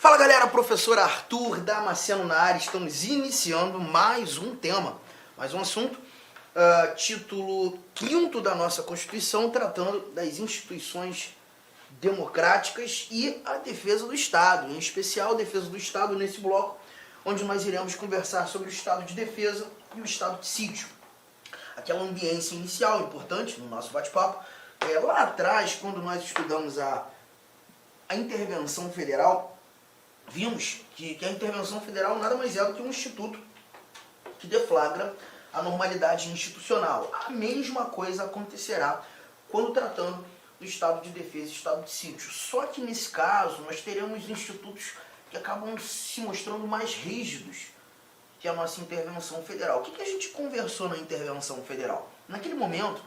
Fala galera, professor Arthur Damasceno na área, estamos iniciando mais um tema, mais um assunto, título 5º da nossa Constituição, tratando das instituições democráticas e a defesa do Estado, em especial a defesa do Estado nesse bloco, onde nós iremos conversar sobre o estado de defesa e o estado de sítio. Aquela ambiência inicial importante no nosso bate-papo, lá atrás, quando nós estudamos a intervenção federal, vimos que a intervenção federal nada mais é do que um instituto que deflagra a normalidade institucional. A mesma coisa acontecerá quando tratando do estado de defesa e estado de sítio. Só que nesse caso nós teremos institutos que acabam se mostrando mais rígidos que a nossa intervenção federal. O que a gente conversou na intervenção federal? Naquele momento,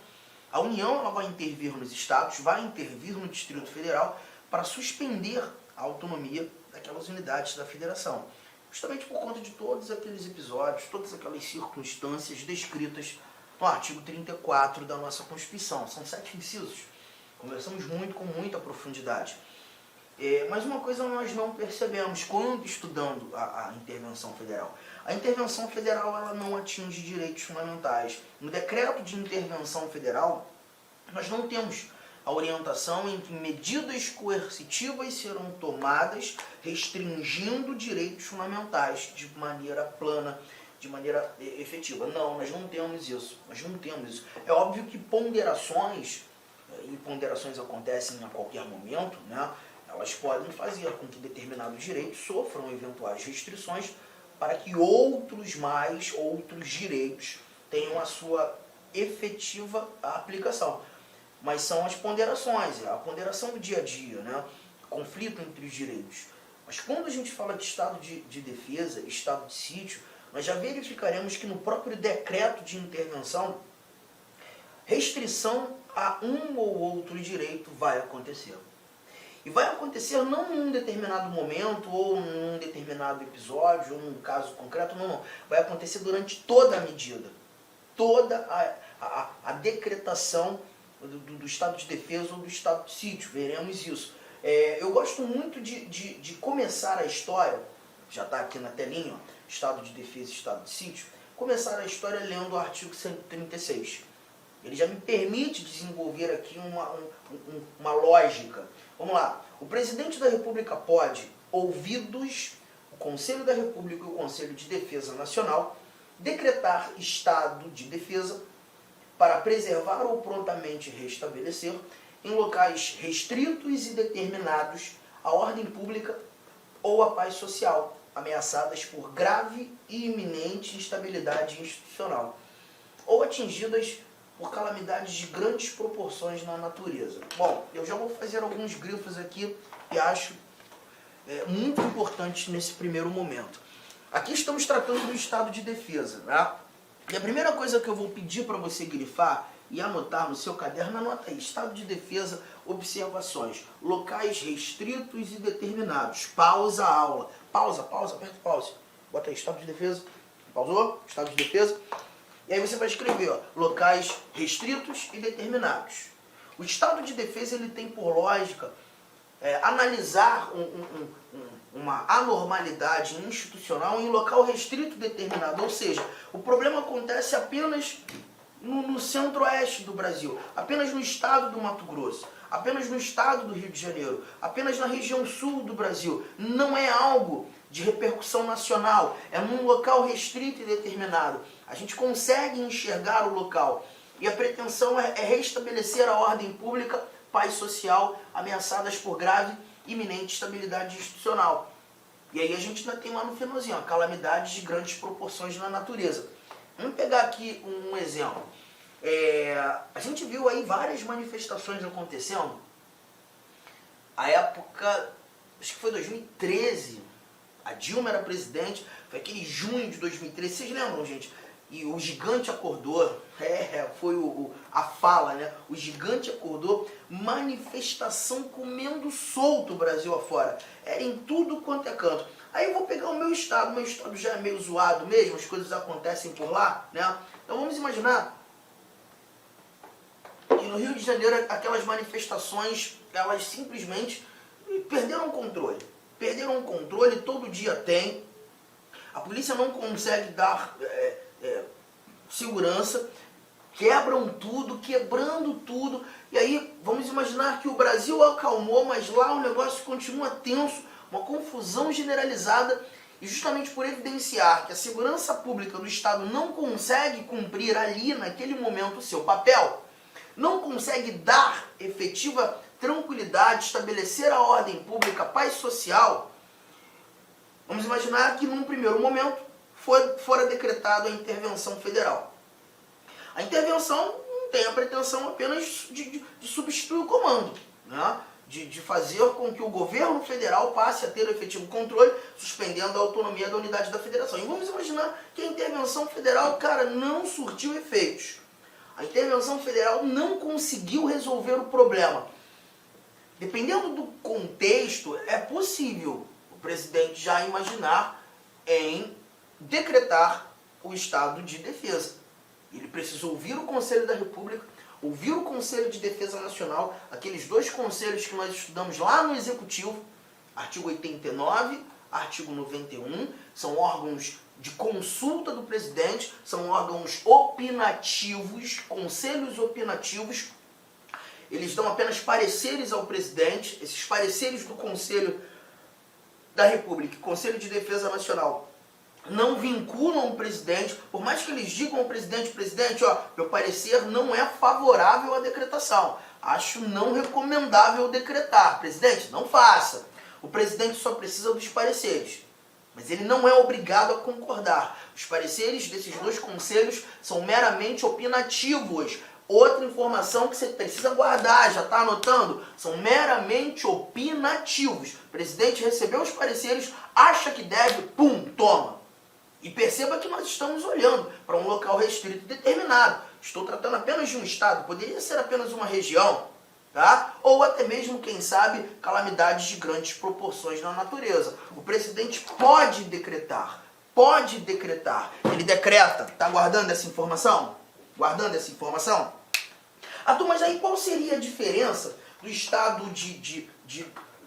a União ela vai intervir nos estados, vai intervir no Distrito Federal para suspender a autonomia daquelas unidades da federação. Justamente por conta de todos aqueles episódios, todas aquelas circunstâncias descritas no artigo 34 da nossa Constituição. São 7 incisos. Conversamos muito, com muita profundidade. Mas uma coisa nós não percebemos quando estudando a intervenção federal. A intervenção federal ela não atinge direitos fundamentais. No decreto de intervenção federal, nós não temos a orientação em que medidas coercitivas serão tomadas restringindo direitos fundamentais de maneira plana, de maneira efetiva. Não, nós não temos isso. É óbvio que ponderações, e ponderações acontecem a qualquer momento, né? Elas podem fazer com que determinados direitos sofram eventuais restrições para que outros direitos tenham a sua efetiva aplicação. Mas são as ponderações, a ponderação do dia a dia, né? Conflito entre os direitos. Mas quando a gente fala de estado de defesa, estado de sítio, nós já verificaremos que no próprio decreto de intervenção, restrição a um ou outro direito vai acontecer. E vai acontecer não em um determinado momento, ou num determinado episódio, ou num caso concreto, não. Vai acontecer durante toda a medida. Toda a decretação do estado de defesa ou do estado de sítio, veremos isso. Eu gosto muito de começar a história, já está aqui na telinha, ó, estado de defesa e estado de sítio, começar a história lendo o artigo 136. Ele já me permite desenvolver aqui uma lógica. Vamos lá. O presidente da República pode, ouvidos o Conselho da República e o Conselho de Defesa Nacional, decretar estado de defesa para preservar ou prontamente restabelecer, em locais restritos e determinados, a ordem pública ou a paz social, ameaçadas por grave e iminente instabilidade institucional, ou atingidas por calamidades de grandes proporções na natureza. Bom, eu já vou fazer alguns grifos aqui e acho muito importante nesse primeiro momento. Aqui estamos tratando do estado de defesa, né? E a primeira coisa que eu vou pedir para você grifar e anotar no seu caderno, anota aí, estado de defesa, observações, locais restritos e determinados. Pausa a aula. Pausa, aperta pause. Bota aí, estado de defesa. Pausou? Estado de defesa. E aí você vai escrever, ó, locais restritos e determinados. O estado de defesa ele tem por lógica analisar uma anormalidade institucional em local restrito determinado. Ou seja, o problema acontece apenas no centro-oeste do Brasil, apenas no estado do Mato Grosso, apenas no estado do Rio de Janeiro, apenas na região sul do Brasil. Não é algo de repercussão nacional, é num local restrito e determinado. A gente consegue enxergar o local e a pretensão é restabelecer a ordem pública, paz social, ameaçadas por grave e iminente instabilidade institucional. E aí a gente ainda tem lá no finalzinho, ó, calamidades de grandes proporções na natureza. Vamos pegar aqui um exemplo. A gente viu aí várias manifestações acontecendo. A época, acho que foi 2013, a Dilma era presidente, foi aquele junho de 2013, vocês lembram, gente? E o gigante acordou, foi a fala, né? O gigante acordou, manifestação comendo solto o Brasil afora. Era em tudo quanto é canto. Aí eu vou pegar o meu estado já é meio zoado mesmo, as coisas acontecem por lá, né? Então vamos imaginar que no Rio de Janeiro aquelas manifestações, elas simplesmente perderam o controle. perderam o controle, todo dia tem. A polícia não consegue dar segurança, quebram tudo, quebrando tudo. E aí, vamos imaginar que o Brasil acalmou, mas lá o negócio continua tenso, uma confusão generalizada. E justamente por evidenciar que a segurança pública do Estado não consegue cumprir ali, naquele momento, o seu papel, não consegue dar efetiva tranquilidade, estabelecer a ordem pública, a paz social, vamos imaginar que num primeiro momento fora decretada a intervenção federal. A intervenção não tem a pretensão apenas de substituir o comando, né? De fazer com que o governo federal passe a ter o efetivo controle, suspendendo a autonomia da unidade da federação. E vamos imaginar que a intervenção federal, cara, não surtiu efeitos. A intervenção federal não conseguiu resolver o problema. Dependendo do contexto, é possível o presidente já imaginar em decretar o estado de defesa. Ele precisa ouvir o Conselho da República, ouvir o Conselho de Defesa Nacional, aqueles dois conselhos que nós estudamos lá no Executivo, artigo 89, artigo 91, são órgãos de consulta do presidente, são órgãos opinativos, conselhos opinativos. Eles dão apenas pareceres ao presidente. Esses pareceres do Conselho da República, Conselho de Defesa Nacional, não vinculam o presidente, por mais que eles digam ao presidente, ó, meu parecer não é favorável à decretação. Acho não recomendável decretar. Presidente, não faça. O presidente só precisa dos pareceres. Mas ele não é obrigado a concordar. Os pareceres desses dois conselhos são meramente opinativos. Outra informação que você precisa guardar, já está anotando? São meramente opinativos. O presidente recebeu os pareceres, acha que deve, pum, toma. E perceba que nós estamos olhando para um local restrito determinado. Estou tratando apenas de um estado, poderia ser apenas uma região, tá? Ou até mesmo, quem sabe, calamidades de grandes proporções na natureza. O presidente pode decretar. Ele decreta. Está guardando essa informação? Guardando essa informação? Mas aí qual seria a diferença do estado de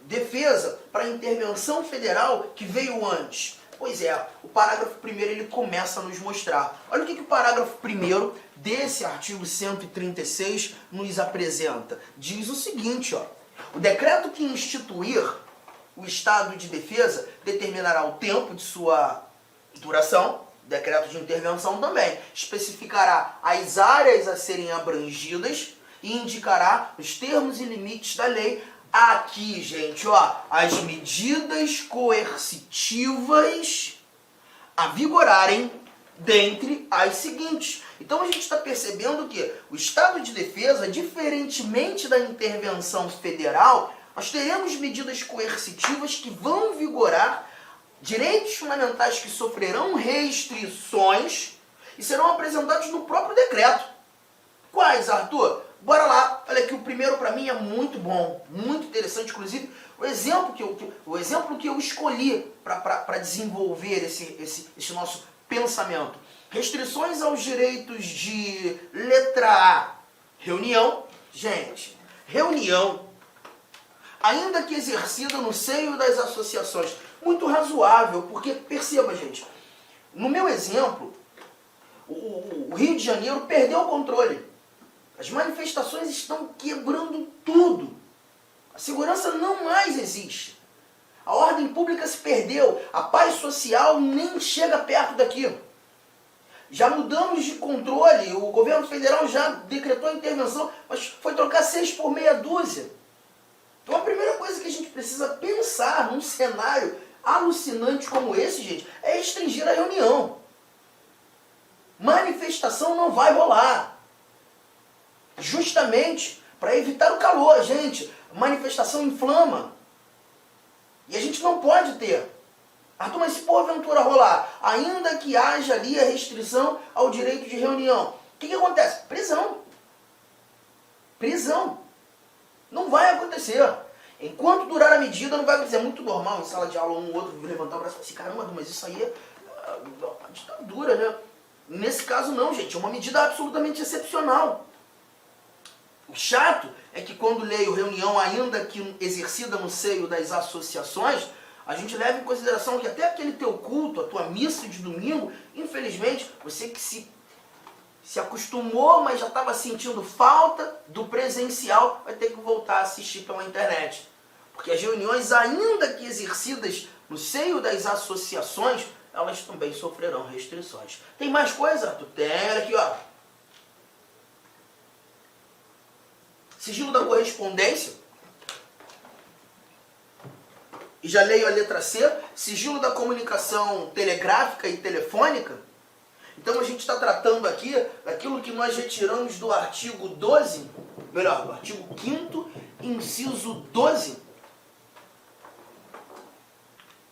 defesa para a intervenção federal que veio antes? Pois é, o parágrafo 1º ele começa a nos mostrar. Olha o que o parágrafo 1º desse artigo 136 nos apresenta. Diz o seguinte, ó: o decreto que instituir o estado de defesa determinará o tempo de sua duração, decreto de intervenção também, especificará as áreas a serem abrangidas e indicará os termos e limites da lei. Aqui, gente, ó, as medidas coercitivas a vigorarem dentre as seguintes. Então a gente está percebendo que o estado de defesa, diferentemente da intervenção federal, nós teremos medidas coercitivas que vão vigorar, direitos fundamentais que sofrerão restrições e serão apresentados no próprio decreto. Quais, Arthur? Bora lá. Olha aqui, o primeiro para mim é muito bom, muito interessante, inclusive o exemplo que eu escolhi para desenvolver esse nosso pensamento. Restrições aos direitos de letra A. Reunião. Gente, reunião, ainda que exercida no seio das associações. Muito razoável, porque, perceba, gente, no meu exemplo, o Rio de Janeiro perdeu o controle. As manifestações estão quebrando tudo. A segurança não mais existe. A ordem pública se perdeu. A paz social nem chega perto daquilo. Já mudamos de controle. O governo federal já decretou a intervenção, mas foi trocar 6 por meia dúzia. Então a primeira coisa que a gente precisa pensar num cenário alucinante como esse, gente, é restringir a reunião. Manifestação não vai rolar. Justamente para evitar o calor, gente. Manifestação inflama. E a gente não pode ter. Arthur, mas se porventura rolar, ainda que haja ali a restrição ao direito de reunião, o que acontece? Prisão. Prisão. Não vai acontecer. Enquanto durar a medida, não vai acontecer. É muito normal em sala de aula um ou outro levantar o braço e falar assim, caramba, mas isso aí é uma ditadura, né? Nesse caso não, gente. É uma medida absolutamente excepcional. O chato é que quando leio reunião, ainda que exercida no seio das associações, A gente leva em consideração que até aquele teu culto, a tua missa de domingo, infelizmente, você que se acostumou, mas já estava sentindo falta do presencial, vai ter que voltar a assistir pela internet. Porque as reuniões, ainda que exercidas no seio das associações, elas também sofrerão restrições. Tem mais coisa, Arthur? Tem aqui, ó. Sigilo da correspondência. E já leio a letra C. Sigilo da comunicação telegráfica e telefônica. Então a gente está tratando aqui daquilo que nós retiramos do artigo 12, melhor, do artigo 5º, inciso 12.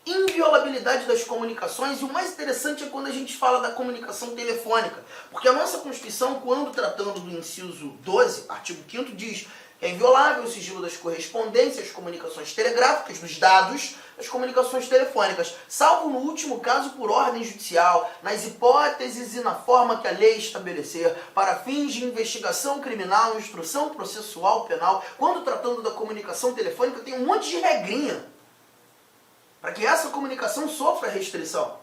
Inviolabilidade das comunicações, e o mais interessante é quando a gente fala da comunicação telefônica, porque a nossa Constituição, quando tratando do inciso 12, artigo 5º, diz que é inviolável o sigilo das correspondências, comunicações telegráficas, dos dados, das comunicações telefônicas, salvo no último caso por ordem judicial, nas hipóteses e na forma que a lei estabelecer, para fins de investigação criminal, instrução processual penal. Quando tratando da comunicação telefônica, tem um monte de regrinha para que essa comunicação sofra restrição.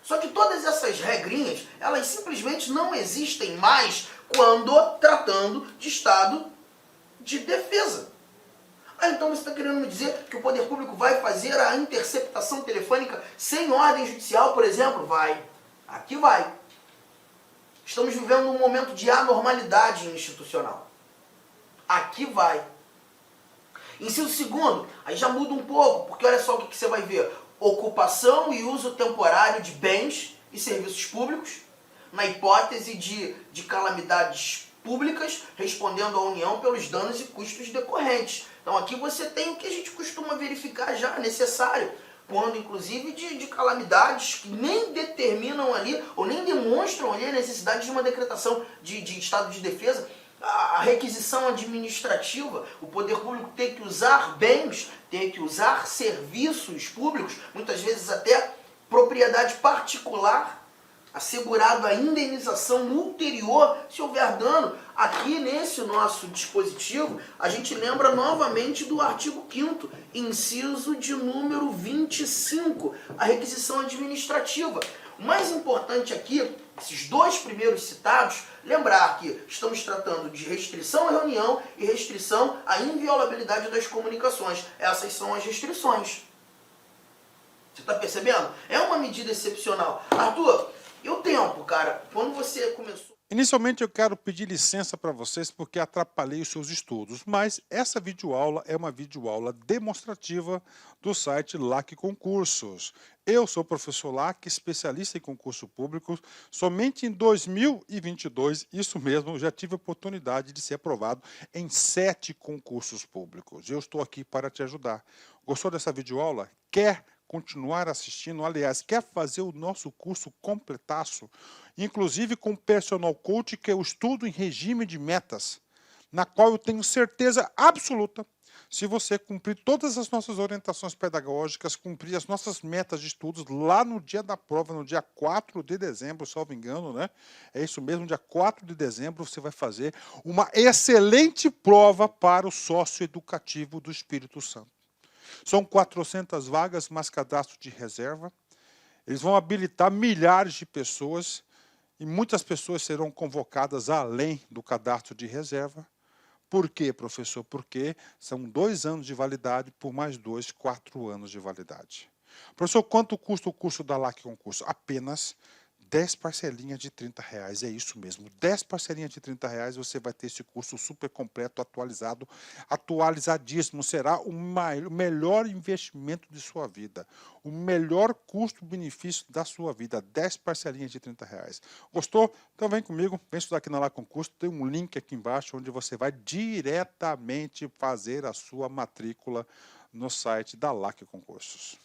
Só que todas essas regrinhas, elas simplesmente não existem mais quando tratando de estado de defesa. Então você está querendo me dizer que o poder público vai fazer a interceptação telefônica sem ordem judicial, por exemplo? Vai. Aqui vai. Estamos vivendo um momento de anormalidade institucional. Aqui vai. Inciso 2º, aí já muda um pouco, porque olha só o que você vai ver. Ocupação e uso temporário de bens e serviços públicos, na hipótese de calamidades públicas, respondendo à União pelos danos e custos decorrentes. Então aqui você tem o que a gente costuma verificar já necessário, quando inclusive de calamidades que nem determinam ali, ou nem demonstram ali a necessidade de uma decretação de estado de defesa. A requisição administrativa, o poder público tem que usar bens, tem que usar serviços públicos, muitas vezes até propriedade particular, assegurado a indenização ulterior se houver dano. Aqui nesse nosso dispositivo, a gente lembra novamente do artigo 5º, inciso de número 25, a requisição administrativa. O mais importante aqui, esses dois primeiros citados, lembrar que estamos tratando de restrição à reunião e restrição à inviolabilidade das comunicações. Essas são as restrições. Você está percebendo? É uma medida excepcional. Arthur, e o tempo, cara? Quando você começou... Inicialmente eu quero pedir licença para vocês porque atrapalhei os seus estudos, mas essa videoaula é uma videoaula demonstrativa do site LAC Concursos. Eu sou o professor LAC, especialista em concurso público. Somente em 2022, isso mesmo, eu já tive a oportunidade de ser aprovado em 7 concursos públicos. Eu estou aqui para te ajudar. Gostou dessa videoaula? Quer continuar assistindo? Aliás, quer fazer o nosso curso completaço? Inclusive com personal coach, que eu estudo em regime de metas, na qual eu tenho certeza absoluta, se você cumprir todas as nossas orientações pedagógicas, cumprir as nossas metas de estudos, lá no dia da prova, no dia 4 de dezembro, salvo engano, né? É isso mesmo, dia 4 de dezembro, você vai fazer uma excelente prova para o sócio educativo do Espírito Santo. São 400 vagas, mais cadastro de reserva. Eles vão habilitar milhares de pessoas e muitas pessoas serão convocadas além do cadastro de reserva. Por quê, professor? Porque são 2 anos de validade por mais 2, 4 anos de validade. Professor, quanto custa o curso da LAC Concurso? Apenas 10 parcelinhas de R$30, é isso mesmo, 10 parcelinhas de R$30 você vai ter esse curso super completo, atualizado, atualizadíssimo, será o melhor investimento de sua vida, o melhor custo-benefício da sua vida, 10 parcelinhas de R$30. Gostou? Então vem comigo, vem estudar aqui na LAC Concurso, tem um link aqui embaixo onde você vai diretamente fazer a sua matrícula no site da LAC Concursos.